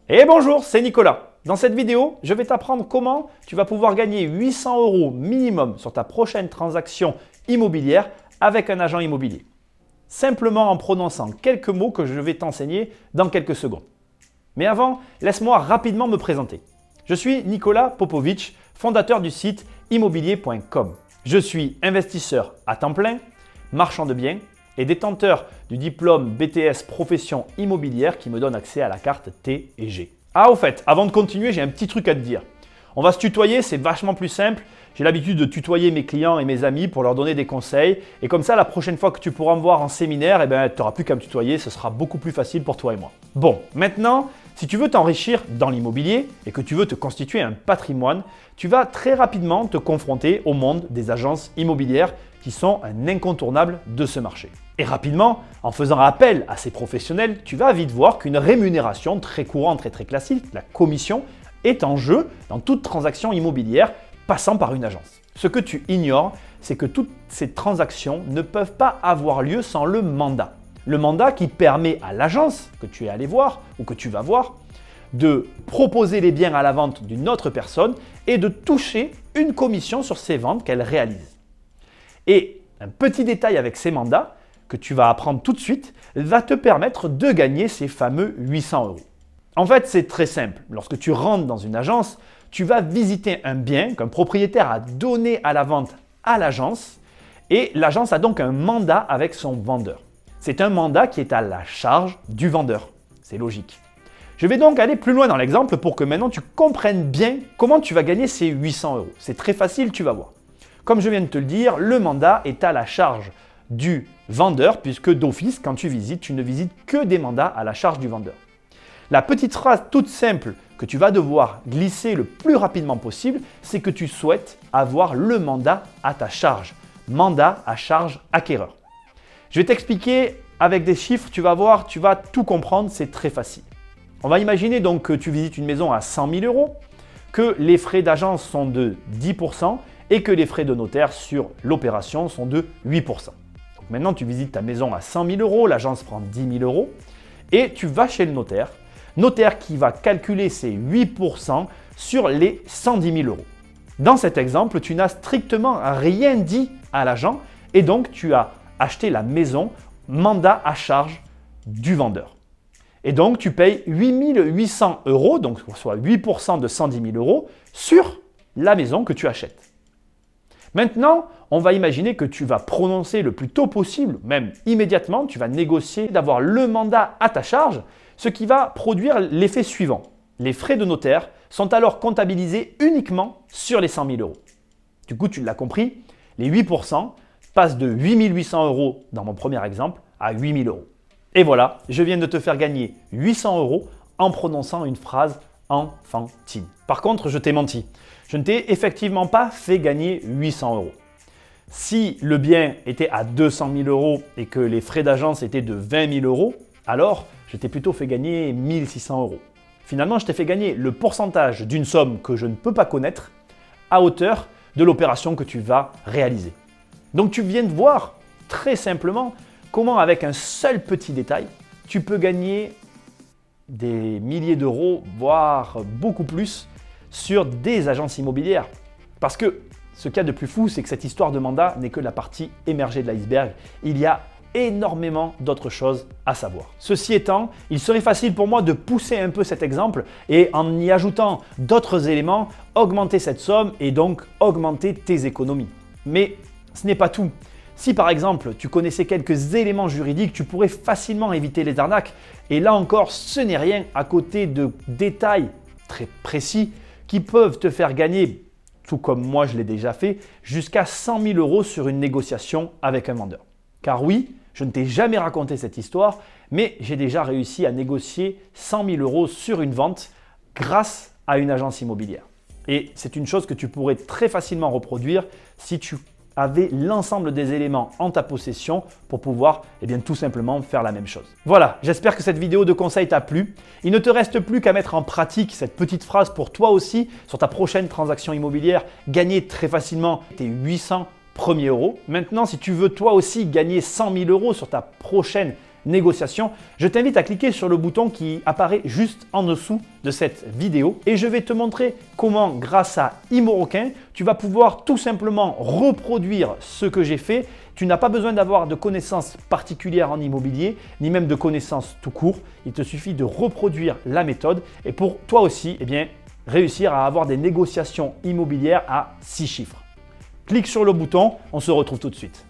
Et bonjour, c'est Nicolas. Dans cette vidéo, je vais t'apprendre comment tu vas pouvoir gagner 800 € minimum sur ta prochaine transaction immobilière avec un agent immobilier. Simplement en prononçant quelques mots que je vais t'enseigner dans quelques secondes. Mais avant, laisse-moi rapidement me présenter. Je suis Nicolas Popovic, fondateur du site immobilier.com. Je suis investisseur à temps plein, marchand de biens et détenteur du diplôme BTS Profession Immobilière qui me donne accès à la carte T et G. Ah, au fait, avant de continuer, j'ai un petit truc à te dire. On va se tutoyer, c'est vachement plus simple. J'ai l'habitude de tutoyer mes clients et mes amis pour leur donner des conseils. Et comme ça, la prochaine fois que tu pourras me voir en séminaire, tu n'auras plus qu'à me tutoyer, ce sera beaucoup plus facile pour toi et moi. Bon, maintenant, si tu veux t'enrichir dans l'immobilier et que tu veux te constituer un patrimoine, tu vas très rapidement te confronter au monde des agences immobilières qui sont un incontournable de ce marché. Et rapidement, en faisant appel à ces professionnels, tu vas vite voir qu'une rémunération très courante et très classique, la commission, est en jeu dans toute transaction immobilière passant par une agence. Ce que tu ignores, c'est que toutes ces transactions ne peuvent pas avoir lieu sans le mandat. Le mandat qui permet à l'agence que tu es allé voir ou que tu vas voir de proposer les biens à la vente d'une autre personne et de toucher une commission sur ces ventes qu'elle réalise. Et un petit détail avec ces mandats que tu vas apprendre tout de suite va te permettre de gagner ces fameux 800 €. En fait, c'est très simple. Lorsque tu rentres dans une agence, tu vas visiter un bien qu'un propriétaire a donné à la vente à l'agence et l'agence a donc un mandat avec son vendeur. C'est un mandat qui est à la charge du vendeur. C'est logique. Je vais donc aller plus loin dans l'exemple pour que maintenant tu comprennes bien comment tu vas gagner ces 800 €. C'est très facile, tu vas voir. Comme je viens de te le dire, le mandat est à la charge du vendeur puisque d'office, quand tu visites, tu ne visites que des mandats à la charge du vendeur. La petite phrase toute simple que tu vas devoir glisser le plus rapidement possible, c'est que tu souhaites avoir le mandat à ta charge. Mandat à charge acquéreur. Je vais t'expliquer avec des chiffres, tu vas voir, tu vas tout comprendre, c'est très facile. On va imaginer donc que tu visites une maison à 100 000 €, que les frais d'agence sont de 10% et que les frais de notaire sur l'opération sont de 8%. Donc maintenant, tu visites ta maison à 100 000 €, l'agence prend 10 000 € et tu vas chez le notaire. Notaire qui va calculer ces 8% sur les 110 000 €. Dans cet exemple, tu n'as strictement rien dit à l'agent et donc tu as acheté la maison mandat à charge du vendeur. Et donc tu payes 8 800 €, donc soit 8% de 110 000 € sur la maison que tu achètes. Maintenant, on va imaginer que tu vas prononcer le plus tôt possible, même immédiatement, tu vas négocier d'avoir le mandat à ta charge, ce qui va produire l'effet suivant. Les frais de notaire sont alors comptabilisés uniquement sur les 100 000 €. Du coup, tu l'as compris, les 8% passent de 8 800 € dans mon premier exemple à 8 000 €. Et voilà, je viens de te faire gagner 800 € en prononçant une phrase enfantine. Par contre, je t'ai menti. Je ne t'ai effectivement pas fait gagner 800 €. Si le bien était à 200 000 € et que les frais d'agence étaient de 20 000 €, alors je t'ai plutôt fait gagner 1 600 €. Finalement, je t'ai fait gagner le pourcentage d'une somme que je ne peux pas connaître à hauteur de l'opération que tu vas réaliser. Donc tu viens de voir très simplement comment avec un seul petit détail, tu peux gagner des milliers d'euros, voire beaucoup plus, sur des agences immobilières. Parce que ce qu'il y a de plus fou, c'est que cette histoire de mandat n'est que la partie émergée de l'iceberg. Il y a énormément d'autres choses à savoir. Ceci étant, il serait facile pour moi de pousser un peu cet exemple et en y ajoutant d'autres éléments, augmenter cette somme et donc augmenter tes économies. Mais ce n'est pas tout. Si par exemple tu connaissais quelques éléments juridiques, tu pourrais facilement éviter les arnaques. Et là encore, ce n'est rien à côté de détails très précis qui peuvent te faire gagner, tout comme moi je l'ai déjà fait, jusqu'à 100 000 € sur une négociation avec un vendeur. Car oui, je ne t'ai jamais raconté cette histoire, mais j'ai déjà réussi à négocier 100 000 € sur une vente grâce à une agence immobilière. Et c'est une chose que tu pourrais très facilement reproduire si tu avais l'ensemble des éléments en ta possession pour pouvoir tout simplement faire la même chose. Voilà, j'espère que cette vidéo de conseil t'a plu. Il ne te reste plus qu'à mettre en pratique cette petite phrase pour toi aussi sur ta prochaine transaction immobilière, gagner très facilement tes 800 premiers euros. Maintenant, si tu veux toi aussi gagner 100 000 € sur ta prochaine négociation, je t'invite à cliquer sur le bouton qui apparaît juste en dessous de cette vidéo et je vais te montrer comment, grâce à ImoRequin, tu vas pouvoir tout simplement reproduire ce que j'ai fait. Tu n'as pas besoin d'avoir de connaissances particulières en immobilier, ni même de connaissances tout court. Il te suffit de reproduire la méthode et pour toi aussi, réussir à avoir des négociations immobilières à 6 chiffres. Clique sur le bouton, on se retrouve tout de suite.